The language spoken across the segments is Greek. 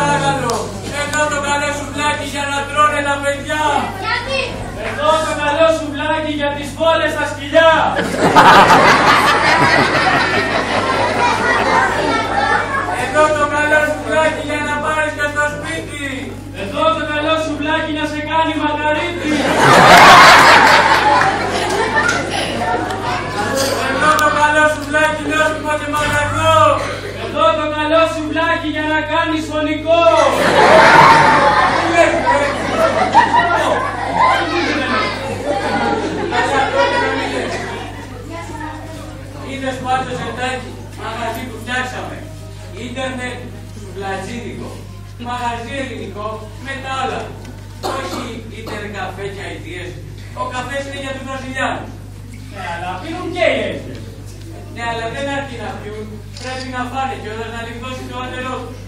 παρακαλώ. Εδώ το καλό σουβλάκι για να τρώνε τα παιδιά. Γιατί? Εδώ το καλό σουβλάκι για τις βόλες στα σκυλιά. Εδώ το καλό σουβλάκι για να πάρεις και στο σπίτι. Εδώ το καλό σουβλάκι να σε κάνει μακαρίτι. Εδώ το καλό σουβλάκι νόστιμο και μαγαζό. Εδώ το καλό σουβλάκι για να κάνεις φωνικό. Είδες πάντω σερτάκι, μαγαζί που φτιάξαμε. Ίντερνετ, σουβλατζίδικο. Μαγαζί ελληνικό με τα άλλα. Όχι καφέ και αητίες. Ο καφές είναι για τους Βραζιλιάνους. Ναι, αλλά πίνουν και οι Έλληνες. Ναι, αλλά δεν αρκεί να πιούν. Πρέπει να φάνε κιόλας να λιγδώσει το όντερό τους.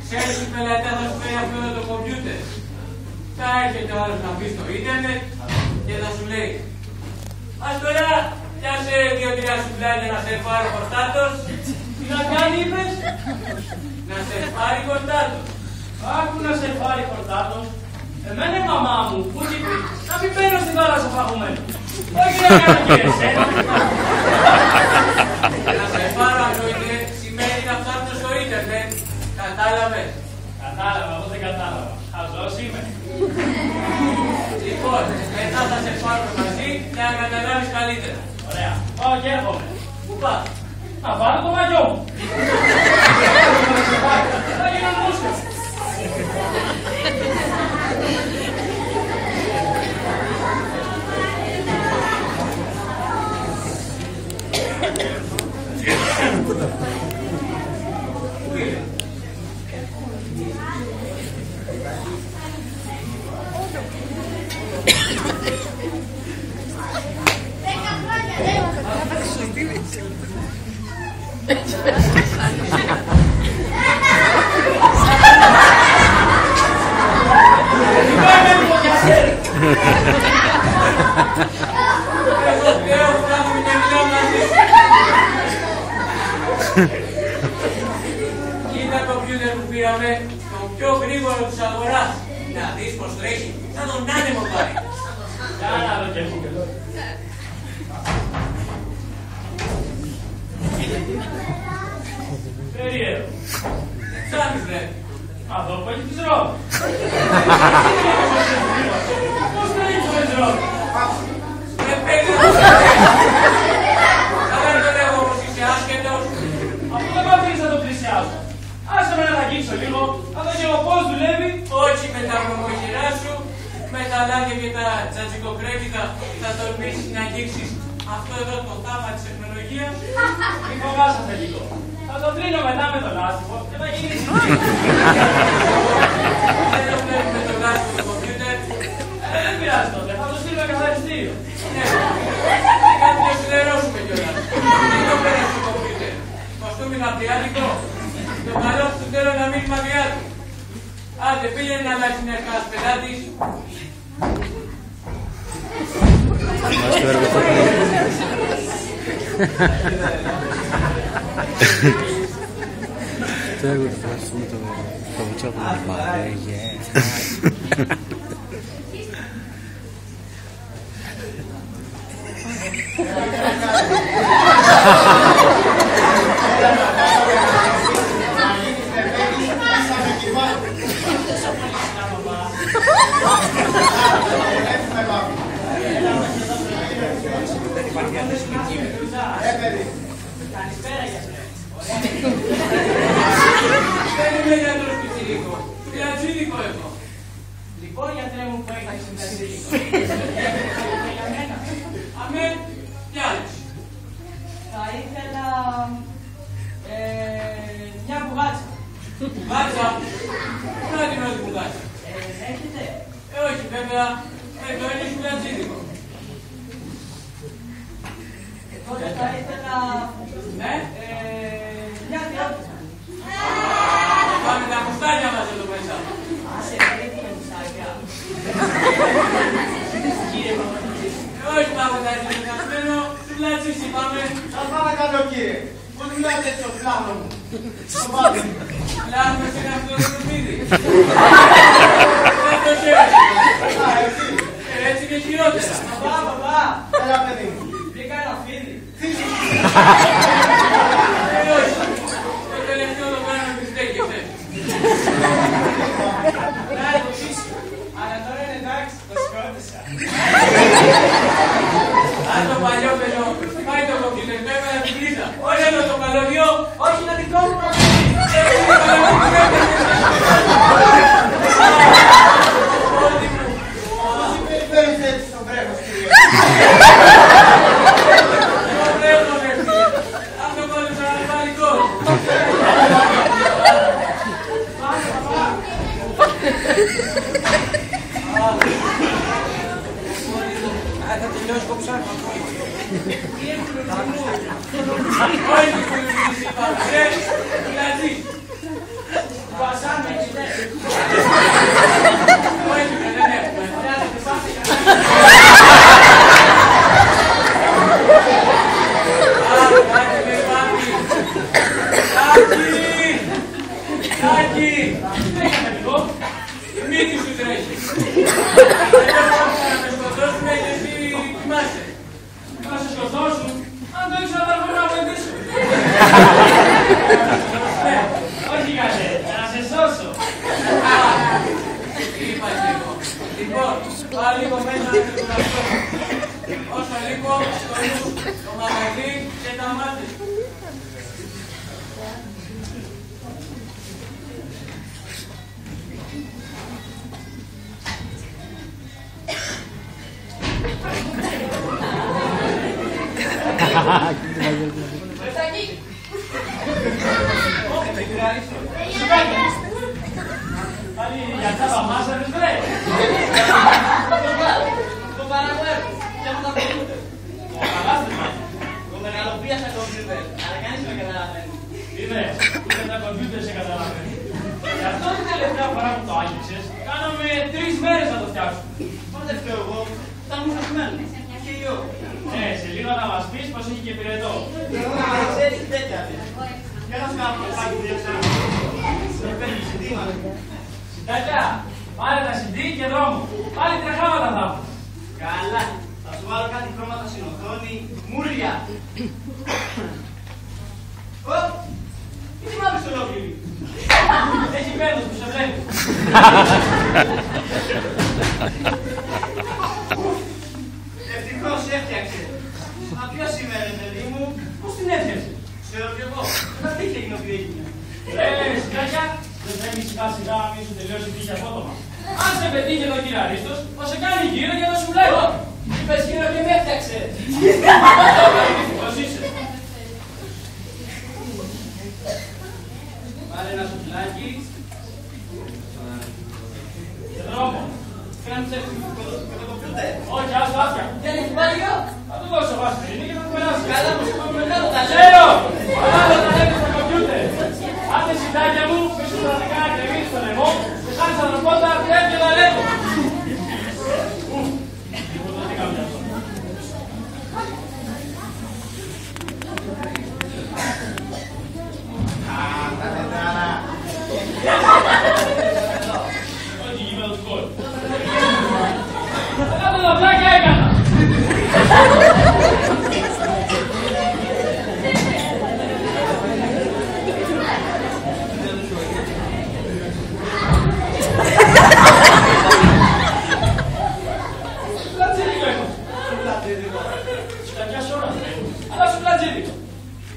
Ξέρεις οι πελατές θα σου φέρει αυτό το κομπιούτερ. Θα έρχεται ο άλλος να μπει στο ίντερνετ και θα σου λέει «Ας τώρα, πιάσε 2-3 σουβλάκια να σε πάρει ο Κωνστάτος». Τι να κάνει είπες? Να σε πάρει Κωνστάτος. Άκου να σε πάρει Κωνστάτος. Εμένα η μαμά μου που έχει πει να μην παίρνω στη θάλασσα φαγωμένο. Όχι να κάνω και εσένα. Να σε πάρω αυτό είναι σημαίνει να ψάχνω στο ίντερνετ. Κατάλαβες? Κατάλαβα, εγώ δεν κατάλαβα. Χαζός είμαι. Λοιπόν, μετά θα σε πάρουμε μαζί και να καταλάβεις καλύτερα. Ωραία. Πάω και έρχομαι. Πού πας? Να πάρω το μαγιό μου. Θα γίνω μουσικο. Κοίτα το κομπιούτερ που πήραμε, το πιο γρήγορο της αγοράς. Να δεις πως τρέχει, σαν τον άνεμο πάρει. Για να δω και εγώ. Περίεργο. Ψάχνεις ρε. Αυτό που έχει τις ρόδες. Πώς θα έχει τις ρόδες? Ρε παιδί μου. Αλλά δεν λέγω πως είσαι άσχετος. Αφού δεν μ' αφήνεις να το πλησιάσω. Άσε με να τα αγγίξω λίγο, να δω και εγώ πώς δουλεύει. Όχι με τα βρωμοχειρά σου, με τα λάδια και τα τζατζικοκρέμικα θα τολμήσεις να αγγίξεις αυτό εδώ το θάμα της τεχνολογίας. Μη φοβάσαι λίγο. Θα το τρίνω μετά με το λάστιχο και θα γίνει συζήτηση. Δεν το βλέπεις με το λάστιχο του κομπιούτερ. Δεν πειράζει τότε, θα το στείλουμε καθαριστήριο. Ναι, κάτι να συλλερώσουμε κιόλας. Δεν το πέρασε το κομπιούτερ. Κοστούμι γαπριάτικο. Το καλό του θέλω να μείνει μακριά του. Άντε πήγαινε να αλλάξει μια κλάση πελάτης. Tego po prostu to wyciągnął parę, Δεν είμαι γιατρός πιτσιρίκο, πλατζίδικο έχω. Λοιπόν γιατρέ μου που έχεις πλατζίδικο. Για μένα. Αμέ, τι άλλες? Θα ήθελα μια μπουγάτσα. Μπουγάτσα? Πού να την όλη μπουγάτσα? Έχετε? Όχι βέβαια, εδώ είναι πλατζίδικο. Τότε θα ήθελα μια διότητα. Πάμε τα κουστάκια μας εδώ μέσα. Άσε, δεν είναι κουστάκια. Κύριε Παπαδάκη. Όχι Παπαδάκη, είναι καθμένο, σου πλατσίσει πάμε. Σας παρακαλώ κύριε, πώς μιλάτε έτσι ο φλάνο μου. Στο πάτε. Λάθος είναι αυτό το σπίτι. Έτσι και χειρότερα. Παπά, έλα παιδί μου. Πήγα ένα φίδι. Όχι. Το τελευταίο το κάνω να στέκεσαι. Να το πίσω. Αλλά τώρα είναι εντάξει, το σκότησα. Αν το παλιό πελό, πάει το κομπιούτερ, το έβαλα την πρίζα. Όχι εδώ το καλωδιό, όχι να δικό μου προφέρει. Πώς υπερφέρεις έτσι στον βρέχος, κύριε. Το βρέχο, ρε φίλε. Αν το κόλλησα να βάλει γκολ. Πάμε, παπά. Θα τελειώσει κόψα. Όχι που είναι η συμπαρουσία, δηλαδή. Βασάμε, κύριε. Όχι, δεν έχουμε. Χρειάζεται πάτε. Κάτσε με πάπη. Τάκη. Τρέχαμε λίγο. Η μύτη σου τρέχει. Να με σκοτώσουμε και εσύ κοιμάσαι. Να σε σκοτώσουν. Αν το ήξερα θα έρχομαι να βοηθήσω. Όχι καλέ, να σε σώσω. Τι είπα λίγο. Λοιπόν, πάω λίγο μέσα να σε κουραστώ. Όσο λίγο, στο νου, το μαγαζί και τα μάτια. Πάλι για τσάπα μάσα δεν βρε. Το παραγωγό και από τα κομπιούτερ. Ο καλάστημα. Το μεγαλοπίασα κομπιούτερ. Αλλά κανείς δεν καταλαβαίνει. Είδε, ούτε τα κομπιούτερ σε καταλαβαίνει. Γι' αυτό την τελευταία φορά που το άγγιξες, κάναμε 3 μέρες να το φτιάξουμε. Πότε φταίω εγώ. Θα μου χασμένο. Και εγώ. Σε λίγο να μας πεις πως έχει και πυρετό. Ξέρεις τέτοια δε. Και να σκάφω πάλι δύο ξανά. Με παίρνει συντήματα. Συντάκια, πάρε τα CD και δρόμο. Πάλι τρεχάματα θα έχουμε. Καλά. Θα σου βάλω κάτι χρώματα στην οθόνη. Μούρια. Ω! Τι θυμάμαι στο ολόκληρη. Έχει πέντος που σε βλέπει. Ευτυχώς έφτιαξε. Μα ποιος σήμερα, παιδί μου, Πώς την έφτιαξε. ξέρω κι εγώ. Μα τι είχε γίνει ότι έγινε. Συντάκια, δεν πρέπει σιγά σιγά να μην σου τελειώσει τύχη απότομα. Αν σε πετύχει εδώ κύριε Αρίστος, θα σε κάνει γύρω για να σου λέει. Είπες γύρω και με έφτιαξε. Πώς είσαι. Πάρε ένα σουφλάκι. Και δρόμο. Κάνει ψεύτικο με το κομπιούτερ. Όχι, άστο άστια. Δεν έχει πάλιο. Θα του δώσω βάση είναι και θα του περάσει. Καλά μου σου πω μεγάλο τα λέω. Ξέρω! Παράλληλα τα λέτε στα κομπιούτερ. Άντε συντάκια μου, πίσω πραγματικά να κρεμίσει στο λαιμό και σαν ξαναπώτα πρέπει να λέτε. Τίποτα δεν κάνει αυτό. Όχι γήπεδο του κόλ. Κάτω τα πλάκια έκανα. Σουβλατζίδικο έχω. Σκακιά σώρα. Αλλά σουβλατζίδικο.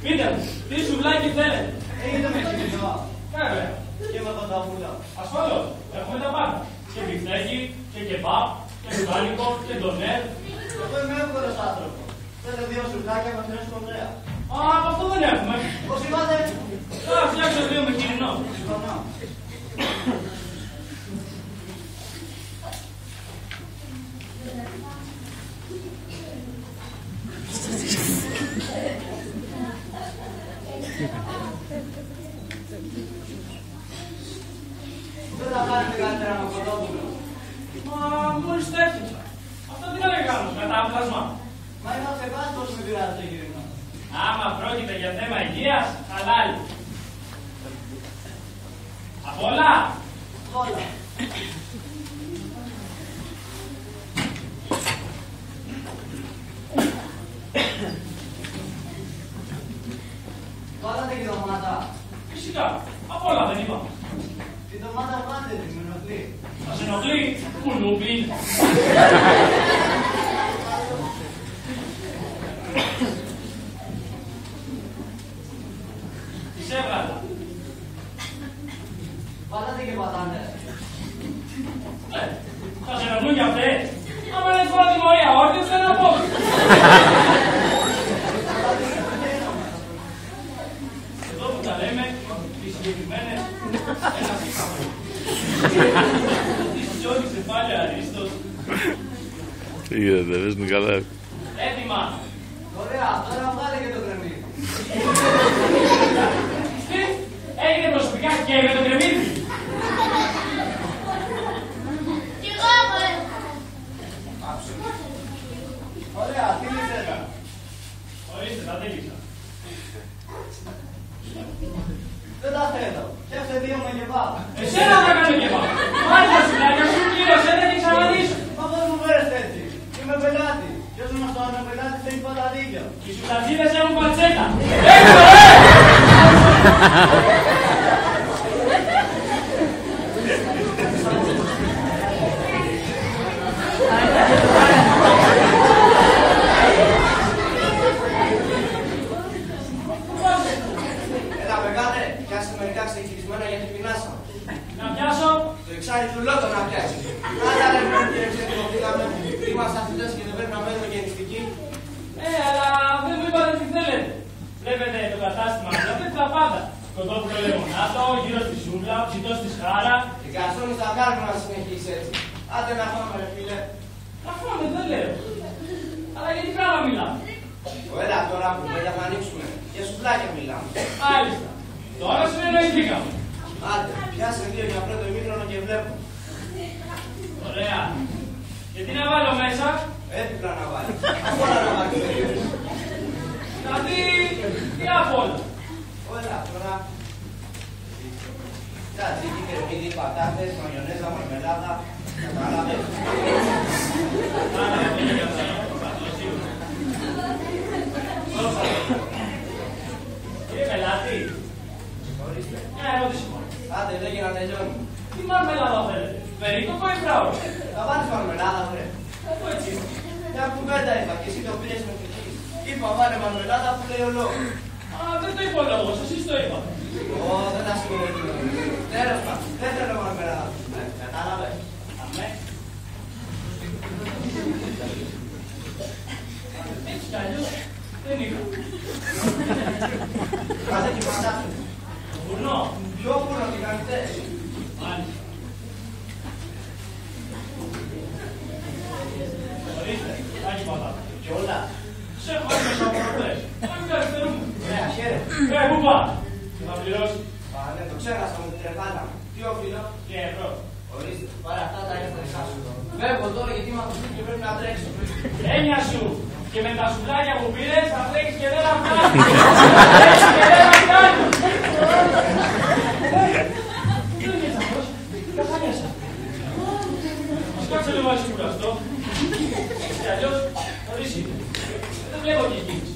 Πείτε μου, τι σουβλάκι θέλετε. Έγινε με χειμώνα. Βέβαια. Και με τον ταβούλα. Ασφαλώς. Έχουμε τα πάντα. Και μπιφτέκι, και κεμπάπ, και σουβλάνικο, και ντονέρ. Εγώ είμαι εύκολος άνθρωπος. Θέλω 2 σουβλάκια με 3 κοντρέα. Α, αυτό δεν έχουμε. Πώς είπατε. Θα φτιάξω 2 με χοιρινό. Συμφωνώ. Δεν θα πάρετε καλύτερα με κοντόπουλο. Μα μόλις το έφτιαξα. Αυτό τι να κάνω, κατάπλασμα. Μα είμαστε πας πώς με πειράζει το γύρισμα. Άμα πρόκειται για θέμα υγείας, χαλάλι. Απ' όλα. Όλα. Βάλατε και ντομάτα. Φυσικά. Απ' όλα δεν είπα. Την ντομάτα βάλτε, την με ενοχλεί. Θα σε ενοχλεί. Κουλούπι. Τις έβγαλα. Βάλατε και πατάτες. Ναι. Θα σε ενοχλούν κι αυτές. Άμα δεν φορά την ωραία όρθιος, δεν να πω. Εδώ που τα λέμε, οι συγκεκριμένες, ένας είχαμε. Τις τσιώτησε πάλι Αρίστος. Τι γίνεται, δες με καλά. Έτοιμα. Ωραία, τώρα βγάλε και το κρεμμύδι. Τι, έγινε προσωπικά και με το κρεμμύδι. Ωραία, τι λύσετε. Ορίστε, τα τέλειξα. Δεν τα θέλω. Φτιάξτε δύο με κεβάπ. Εσένα θα κάνω και πάω. Μάλιστα συντάκια σου, πλήρωσε, δεν την ξαναδείς. Μα πώς μου φέρεστε έτσι. Είμαι πελάτη. Ποιος μας το είναι πελάτη έχει πάντα δίκιο. Οι σουτατζίδες έχουν πατσέτα. Έλα μεγάλε, πιάσε μερικά ξεκυρισμένα γιατί πεινάσαμε. Να πιάσω. Το εξάρι του λότο να πιάσει. Άρα δεν πρέπει κύριε ξετυλοφύγαμε. Είμαστε αθλητές και δεν πρέπει να μένουμε γεννηστικοί. Αλλά δεν μου είπατε τι θέλετε. Βλέπετε το κατάστημα, βλέπετε τα πάντα. Κοτόπουλο λεμονάτο, γύρω στη σούβλα, ψητό στη σχάρα. Οι καρσόνες θα κάνουμε να συνεχίσει έτσι. Άντε να φάμε ρε φίλε. Να φάμε, δεν λέω. Αλλά γιατί πράγμα μιλάμε. Έλα τώρα που μετά θα ανοίξουμε. Για σουβλάκια μιλάμε. Μάλιστα. Τώρα συνεννοηθήκαμε. Άντε, πιάσε δύο για πρώτο ημίχρονο και βλέπω. Ωραία. Και τι να βάλω μέσα. Έπιπλα να βάλεις. Απ' όλα να βάλεις περίπου. Δηλαδή, τι απ' όλα. Όλα τώρα. Τzatziki, κρεμμύδι, πατάτες, μαγιονέζα, μαρμελάδα. Κατάλαβες. Κύριε πελάτη, Ορίστε. μια ερώτηση μόνο. Άντε, λέγε να τελειώνουμε. Τι μαρμελάδα θέλετε, περίπτωπο ή φράουλ. Θα βάλεις μαρμελάδα, βρε. Αφού έτσι είναι. Μια κουβέντα είπα και εσύ το πήρες με κριτική. Είπα βάλε μαρμελάδα που λέει ο λόγος. Α, δεν το είπα ο λόγος, εσείς το είπατε. Ω, δεν τα συγχωρείτε. Τέλος πάντων, δεν θέλω μαρμελάδα. Κατάλαβες. Αμέ. Έτσι κι αλλιώς δεν είχα. Κάτε και πατάτες. Το φουρνό. Ποιο πουλο τι κάνετε. Μάλιστα. Ορίστε, άκι πατάτα. Και όλα. Σε έχω μέσα από προχθές. Αν καθυστερούμε. Ωραία, χαίρετε. Πού πας. Και θα πληρώσει Α, ναι, το ξέχασα με την τρεχάνα. Τι οφείλω. και ευρώ. Ορίστε, πάρε αυτά τα έχετε εσάς. Φεύγω τώρα γιατί είμαι από και πρέπει να τρέξω. Έννοια σου. Και με τα σουβλάκια που πήρες θα τρέξεις και δεν θα φτάνει. Τρέξεις και δεν θα φτάνει. Τι είναι αυτός. Καθάνιασα. Μας κάτσε λίγο να σιγουραστώ. Και αλλιώς, ορίστε. Δεν βλέπω και κίνηση.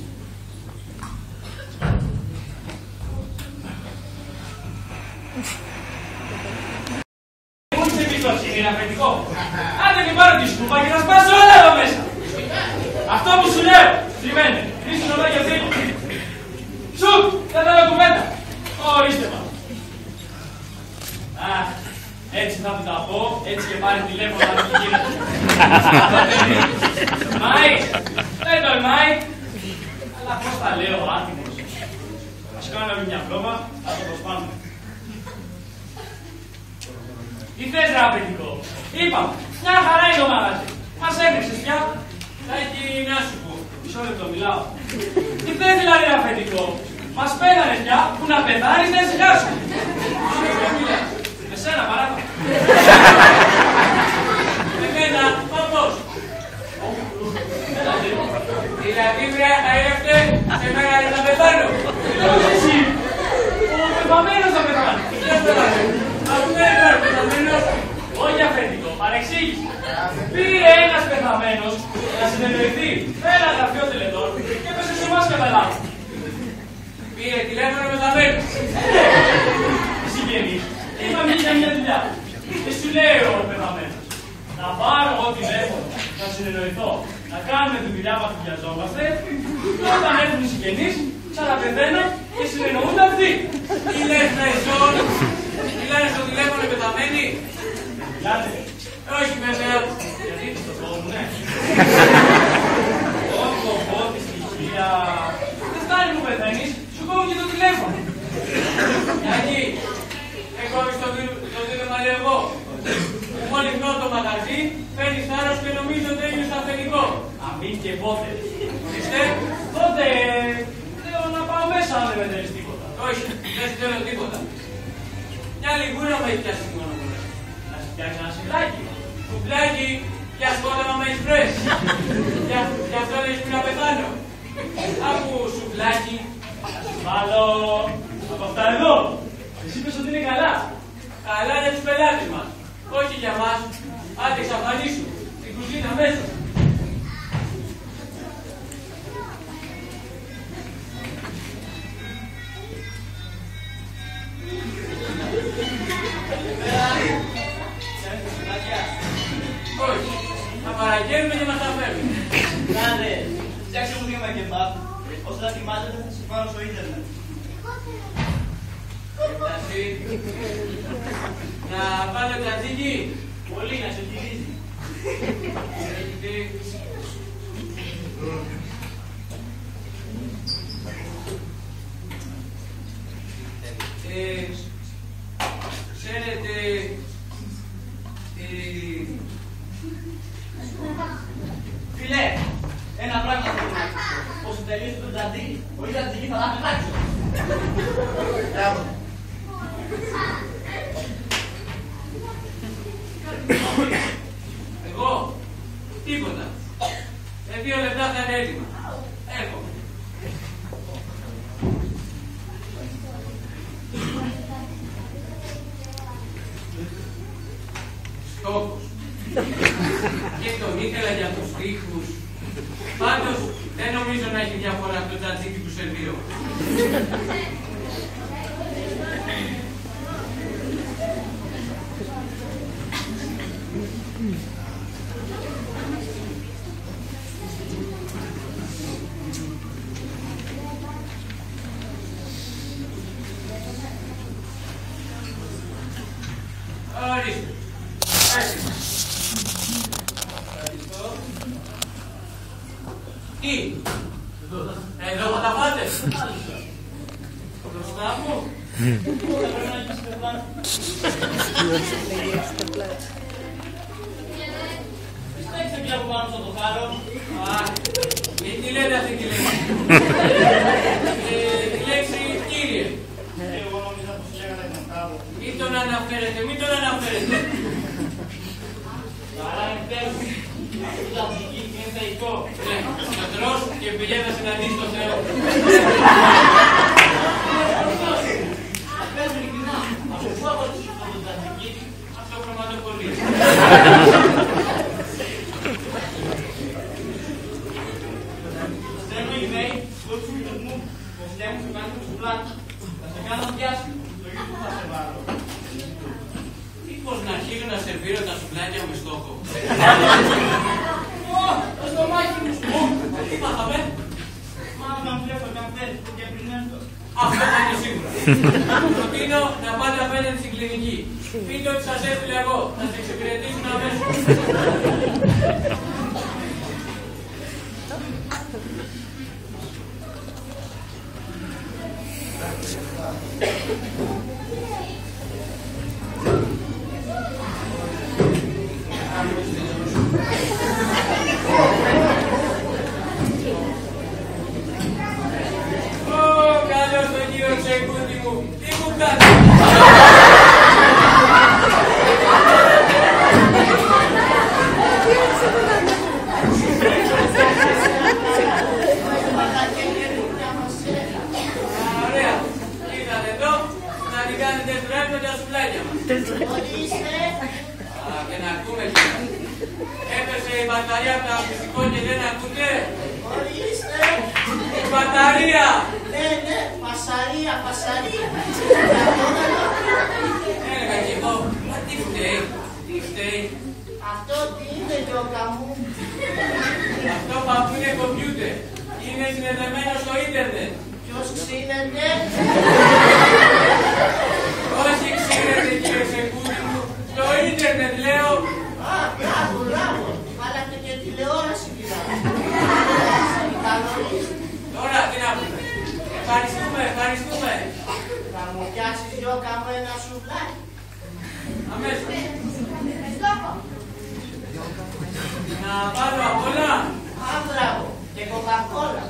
Μου είσαι εμπιστοσύνη, είναι αφεντικό. Άντε μην πάρω τη σκούπα και θα σπάσω όλα εδώ μέσα. Αυτό που σου λέω, σημαίνει, κλείσου νοδά και φύγω. Σουτ, δεν θέλω κουβέντα. Ορίστε μας. Αχ, έτσι θα του τα πω, έτσι και πάρει τηλέφωνο να μην γίνεται. Μάη, δεν τολμάει. Αλλά πώς τα λέω, άτιμος. Ας κάνουμε μια πρόβα, θα το προσπάνουμε. Τι θες ρε απαιτητικό. Είπαμε, μια χαρά είναι το μαγαζί. Μας έκρυψες πια. Τάκη, να σου πω. Μισό λεπτό, μιλάω. Τι θες δηλαδή ρε αφεντικό. Μας πέθανες πια που να πεθάνεις δεν σιγάσου. Με σένα παράδειγμα. Εμένα, πώς. Δηλαδή, βρε, αέρευτε, σε μένα να πεθάνω. Τι λέω εσύ. Ο πεθαμένος θα πεθάνει. Τι να πεθάνω. Είπαμε για μια δουλειά. Και σου λέει ο πεθαμένος. Να πάρω εγώ τηλέφωνο, να συνεννοηθώ, να κάνουμε τη δουλειά μας που βιαζόμαστε, και όταν έρθουν οι συγγενείς, ξαναπεθαίνω και συνεννοούνται αυτοί. Τι λες Μεσόν, μιλάνε στο τηλέφωνο οι πεθαμένοι. Μιλάτε. Όχι βέβαια. Γιατί στο κόβουνε. Όχι, τη στοιχεία. Δεν φτάνει που πεθαίνεις, σου κόβουν και το τηλέφωνο. Γιατί, έκοβεις το δίλημα λέω εγώ. Μόλις γνώ το μαγαζί, παίρνεις θάρρος και νομίζω ότι έγινε στο αφεντικό. Αμήν και πότε. Ορίστε. Τότε λέω να πάω μέσα αν δεν με θέλεις τίποτα. Όχι, δεν σου θέλω τίποτα. Μια λιγούρα με έχει πιάσει μόνο μου. Να σου φτιάξει ένα σιράκι. Κουμπλάκι, πια σκόταμα με έχεις βρες. Γι' αυτό λες που να πεθάνω. Άκου σουβλάκι. Βάλω από αυτά εδώ. Εσύ είπες ότι είναι καλά. Καλά για τους πελάτες μας. Όχι για μας. Άντε εξαφανίσου. Στην κουζίνα μέσα. Όχι. Θα παραγγέλνουμε και μας τα φέρνουμε. Κάντε, φτιάξτε μου δύο κεμπάπ. Όσο θα θυμάστε θα σας πάρω στο ίντερνετ. Εντάξει. Να πάρω τζατζίκι. Πολύ να σε γυρίζει. Ξέρετε, Φιλέ, ένα πράγμα θέλω να πω. Όσο τελείωσε το τζαντί, ο τζαντζίκι θα τα πετάξω. Μπράβο. εγώ, τίποτα. 2 λεπτά θα είναι έτοιμα. Έρχομαι. Στόχος. Και τον ήθελα για τους τοίχους. Πάντως, δεν νομίζω να έχει διαφορά το τζατζίκι του σερβίρω. Ορίστε. Έτοιμα. Ευχαριστώ. Τι, εδώ θα τα πάτε. Μπροστά μου. Όλα πρέπει να γίνεις πεπλάτη. Στέξτε πια από πάνω στο το χάρο. Α, τι λέτε αυτή τη λέξη. Τη λέξη κύριε. Και εγώ νόμιζα πως λέγανε τον κάτω. Μην τον αναφέρετε, μην τον αναφέρετε. Άρα είναι τέλος. Αυτό το αντική είναι θεϊκό. Ναι, θα τρως και πηγαίνεις να συναντήσεις τον Θεό. Πες μου ειλικρινά, από πού αγώρισες αυτό το αντική? Αυτό πραγματοποιεί. Στέλνω email στο φίλος μου, με στέλνουν στο κάνει στο πλάτη. Θα σε κάνω πιάσιμο, το YouTube θα σε βάλω. Μήπως να αρχίσω να σερβίρω τα σουβλάκια με στόχο. Το στομάχι μου σου. Τι πάθαμε. Μάλλον να βλέπω καφέ και πριν έρθω. Αυτό θα είναι σίγουρα. Προτείνω να πάτε απέναντι στην κλινική. Πείτε ότι σας έστειλα εγώ. Θα σε εξυπηρετήσουν αμέσως. Καλώς τον κύριο Τσεκούτη μου. Τι μου κάνει. Ωραία. Ήρθατε εδώ να την κάνετε στρέφει με τα σουβλάκια μας. Α, και να ακούμε τώρα. Έπεσε η μπαταρία από το ακουστικό και δεν ακούτε. Ορίστε. Η μπαταρία. Ναι, πασαρία. Έλεγα ξύνετε. Όχι ξύνετε κύριε Ξεκούρη μου, το ίντερνετ λέω. Α, μπράβο, μπράβο. Βάλατε και τηλεόραση δηλαδή. Τώρα τι να πούμε. Ευχαριστούμε, ευχαριστούμε. Θα μου πιάσεις Γιώκα μου ένα σουβλάκι. Αμέσως. Να πάρω απ' όλα. Α, μπράβο. Και κοκακόλα.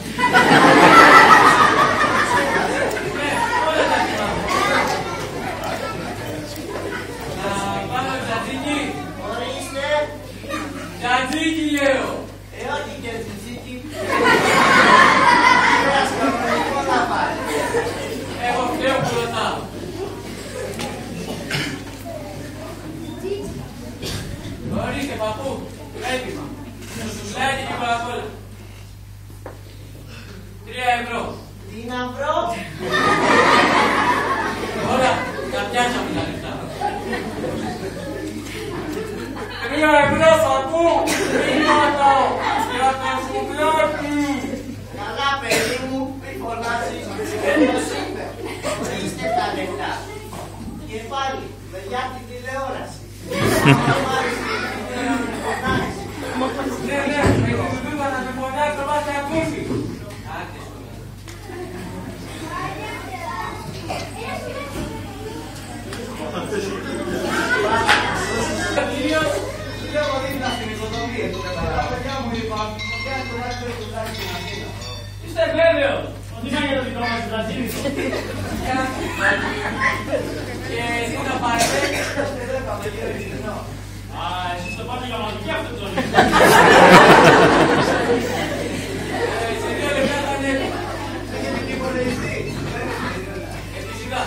Ναι, όλα τα θυμάμαι. Να πάρω τζατζίκι. Ορίστε. Τζατζίκι λέω. Όχι και τζιτζίκι. Ένας κανονικό να πάρει. Εγώ φταίω που ρωτάω. Ορίστε παππού, έτοιμα. Το σουσλάκι και κοκακόλα. 3 ευρώ. Τι να βρω. Τώρα τα πιάσαμε τα λεφτά. 3 ευρώ παππού, χρήματα για το σουβλάκι. Καλά παιδί μου, μη φωνάζεις. Ποιος είπε. Ορίστε τα λεφτά. Και πάλι, για την τηλεόραση. Αν πάρεις την τηλεόραση, μη φωνάζεις. Ναι, ναι, με την δουλούκα να με πονάει το μάτι ακούσει. Άντε στο μέλλον. Κυρίως, λέω δίπλα στην οικοδομία του. Τα παιδιά μου είπαν, το πιάνει το δεύτερο κουτάκι στην Αθήνα. Είστε βέβαιος ότι είναι για το δικό μας Βραζίλικο. Και τι να πάρετε. Α, εσείς το πάτε για μαγική αυτό το ζώνη. Σε 2 λεπτά θα είναι έτοιμα. Έχετε και υπολογιστή. Φυσικά.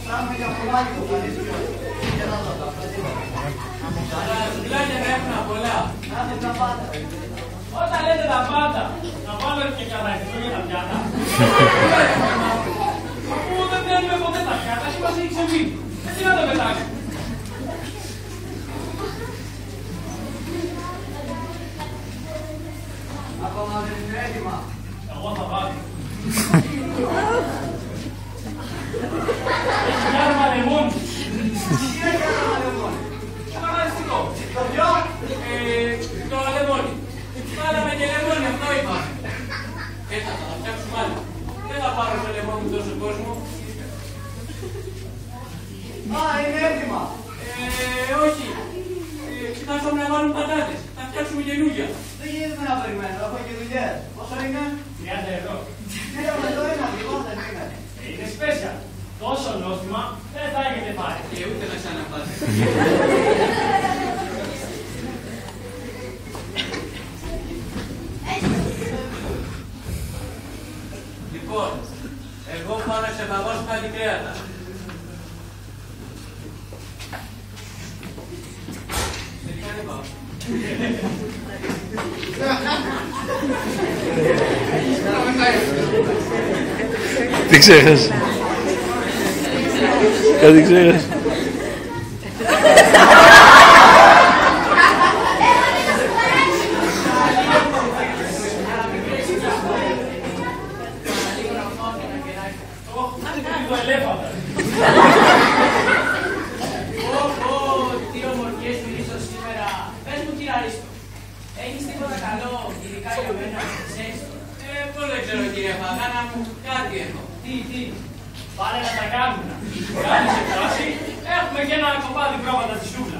Ψάχνουμε για πολλάκι το πανίσιο. Και να δω τα Αλλά σουβλάκια να έχουν πολλά. Άντε τα πάντα. Όταν λέτε τα πάντα, να βάλω και καραϊφτό για τα πιάτα. Αφού δεν παίρνουμε ποτέ τα πιάτα, και μας έχει ξεμείνει. Έτσι να το πετάξουμε. Ακόμα δεν είναι έτοιμα. Εγώ θα βάλω. Έχει πιάτα λεμόνι. Τι έκανε το λεμόνι. Καναλιστικό. Το ποιο. Το λεμόνι. Βάλαμε και λεμόνι, αυτό είπα. Έτσι θα τα φτιάξουμε άλλα. Δεν θα πάρω το λεμόνι τόσο κόσμο. Α, είναι έτοιμα. Όχι. Κοιτάξαμε να βάλουμε πατάτες. Θα φτιάξουμε καινούργια. Δεν γίνεται να περιμένω, έχω και δουλειές. Πόσο είναι. 30 ευρώ. Πήραμε το ένα, λοιπόν δεν είναι. Είναι special. Τόσο νόστιμα δεν θα έχετε πάρει. Και ούτε να ξαναπάτε. Λοιπόν, εγώ πάω να ξεπαγώσω κάτι κρέατα. Τελικά δεν πάω. Τι ξέχασε. Κάτι ξέχασε. Λίγο ελέφαντα. Τι ομορφιές μιλήσω σήμερα. Πες μου κύριε Αρίστο, έχεις τίποτα καλό, ειδικά για μένα, ξέρεις. Πώς δεν ξέρω κύριε Φαγάνα μου, κάτι έχω. Τι. Πάνε να τα κάνουν. Κάνεις εκφράση, έχουμε και ένα κομμάτι πρόβατα στη σούβλα.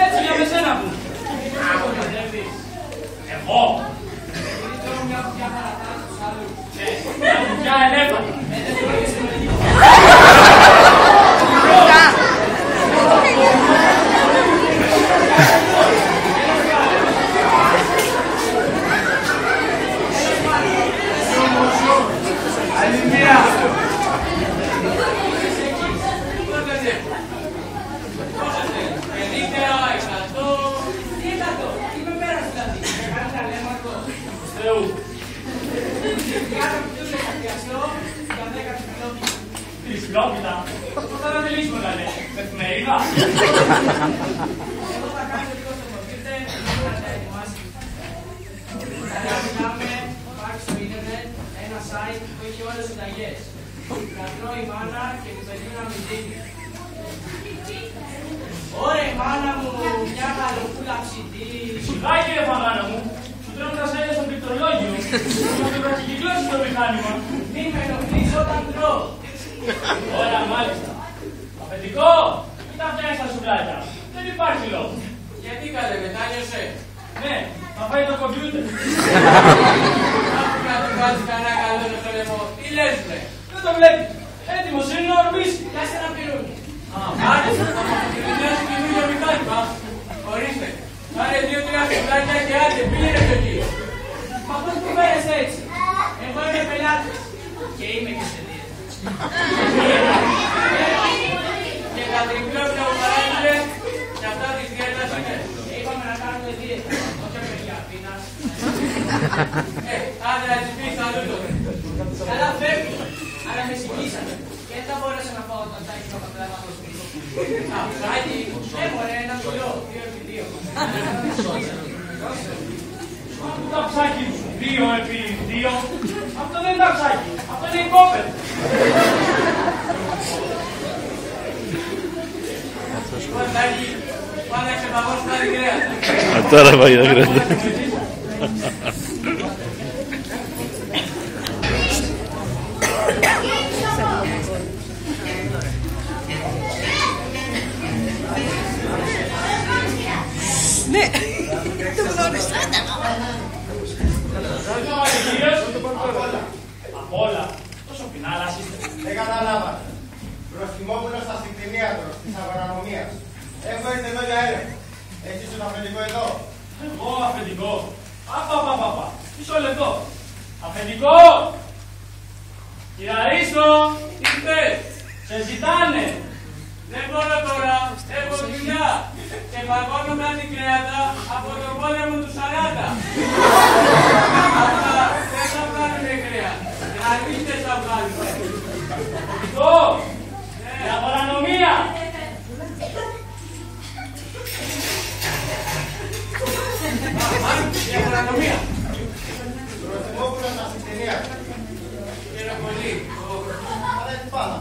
Έτσι για μεσένα που. Εγώ. Θέλω μια κουτιά παρατά στους άλλους. Μια κουτιά ελέφαντα. Τρισφυλόπιτα. Θα τα μιλήσουμε καλέ. Εφημερίδα. Εγώ θα κάνω λίγο στο κομπιούτερ, να τα ετοιμάσει. Θα μιλάμε, υπάρχει στο ίντερνετ ένα site που έχει όλες τις συνταγές. Θα τρώει η μάνα και την παιδί να μην δίνει. Ωραία μάνα μου, μια καλοπούλα ψητή. Σιγάκι ρε μάνα μου, σου τρώνε τα σέλια στο πληκτρολόγιο. Να το βραχικυκλώσεις το μηχάνημα. Μη με ενοχλείς όταν τρώω. Ωραία, μάλιστα. Αφεντικό, μην τα φτιάξεις τα σουβλάκια. Δεν υπάρχει λόγο. Γιατί καλέ, μετάνιωσε. Ναι, θα φάει το κομπιούτερ. Άκου να του βάζεις κανένα καλό στο λαιμό. Τι λες βρε. Δεν το βλέπεις. Έτοιμος είναι να ορμήσει. Πιάσε ένα πυρούνι. Μάλιστα, θα μας δημιουργήσει καινούργιο μηχάνημα. Ορίστε. Κάνε 2-3 σουβλάκια και άντε, πήγαινε στο εκεί. Μα πώς που φέρεσαι έτσι. Εγώ είμαι πελάτης. Και είμαι και σε δίαιτα. Και τα τριπλόπια που παράγγειλες, και αυτά της δίαιτας είναι. Είπαμε να κάνουμε δίαιτα. Όχι απεργία πείνας. Άντε να της πεις αλλού το. Καλά φεύγει. Αλλά με συγκίσατε. Και δεν θα μπορέσα να πάω όταν τάκι να πατράβα στο σπίτι. Ψάκι. Έμορε ένα κιλό, 2x2. Τα ψάκι σου, 2x2. Αυτό δεν είναι τα ψάκι. Αυτό είναι η κόπερ. Ψάκι, πάνε να ξεπαγώσουν τα δικρέατα. Τώρα πάει τα κρέατα. Ναι, το γνώρισα. Απ' όλα. Τόσο πεινάλας είστε. Δεν καταλάβατε. Προστιμόπουλος αστικτηνίατρος της αγρονομίας. Έχω έρθει εδώ για έλεγχο. Έχεις τον αφεντικό εδώ. Εγώ αφεντικό. Απαπαπαπα. Μισό λεπτό. Αφεντικό. Κύριε Αρίστο. Τι θες. Σε ζητάνε. Δεν μπορώ τώρα, έχω δουλειά και παγώνω κάτι κρέατα από τον πόλεμο του 40. Αυτά δεν θα βγάλουνε κρέα. Αλήθειες θα βγάλουνε. Αυτό. Για παρανομία. Για παρανομία. Προστιμόπουλος αστικτηνίατρος. Κύριε πολύ. Αλλά τι πάθα.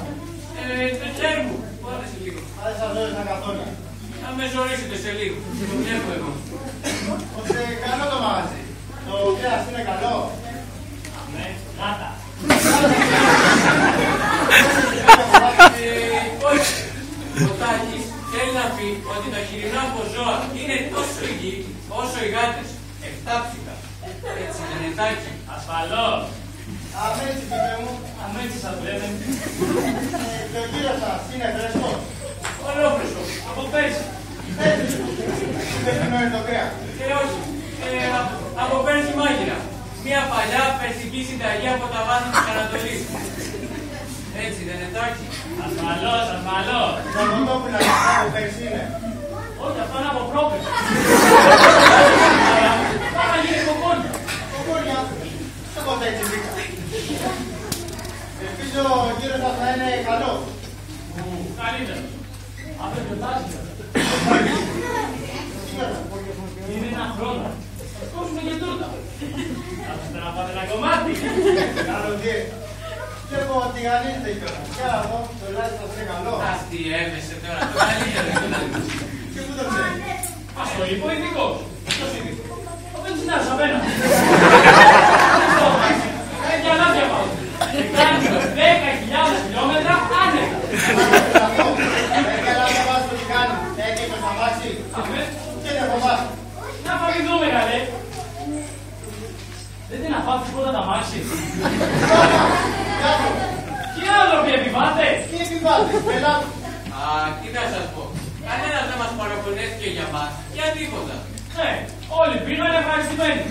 Το χέρι μου, πόνεσε λίγο. Αλλά σας δω στα καθόλια. Θα με ζωρίσετε σε λίγο. Το βλέπω εγώ. Ώστε καλό το μαγαζί. Το κρέας είναι καλό. Ναι, γάτα. Όχι. Ο Τάκης θέλει να πει ότι τα χοιρινά από ζώα είναι τόσο υγιή όσο οι γάτες. Εφτάψικα. Έτσι δεν είναι Τάκη. Ασφαλώς. Αμέτσι φίλε μου. Αμέτσι σας λέμε. Και ο κύριος σας είναι φρέσκος. Ολόφρεσκο. Από πέρσι. Έτσι. Δεν είναι το κρέας. Και όχι. Από πέρσι μάγειρα. Μια παλιά περσική συνταγή από τα βάθη της Ανατολής. Έτσι δεν είναι Τάκη. Ασφαλώς, ασφαλώς. Τα κοτόπουλα από πέρσι είναι. Όχι, αυτό είναι από πρόπερση. Πάμε να γίνει κοκόνια. Κοκκόνια. Σε ποτέ έτσι βρήκα. Ελπίζω ο κύριος σας να είναι καλός. Καλύτερο. Αυτό γιορτάζει. Είναι ένα χρόνο. Κόψουμε και τούτα. Άρχιστε να πάτε ένα κομμάτι. Καλό δίαιτα. Βλέπω ότι γανίζεται κιόλας. Και αυτό το λάδι σας είναι καλό. Αστιεύεσαι τώρα. Το καλύτερο είναι να δεις. Και πού το ξέρει. Ας το είπε ο ειδικός. Ποιος ειδικός? Ο βενζινάς απέναντι. Έχει ανάπια πάω. Και κάνει 10.000 χιλιόμετρα άνετα. Έχει ανάπια βάση το τι κάνει. Έχει το σαμάξι. Αμέ. Και είναι από βάση. Να φαγηθούμε καλέ. Δεν είναι να πάτε τίποτα τα μάξι. Τι άνθρωποι επιβάτες. Τι επιβάτες, πελάτες. Α, τι θα σας πω. Κανένας δεν μας παραπονέθηκε για μας. Για τίποτα. Ναι, όλοι πίνουν ευχαριστημένοι.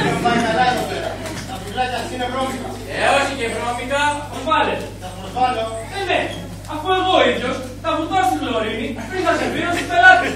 Δεν πάει καλά εδώ πέρα. Τα πουλάκια σας είναι βρώμικα. Όχι και βρώμικα. Προσβάλλετε. Θα προσβάλλω. Ναι, αφού εγώ ο ίδιος θα βουτάω στη χλωρίνη πριν θα σερβίρω στους πελάτες.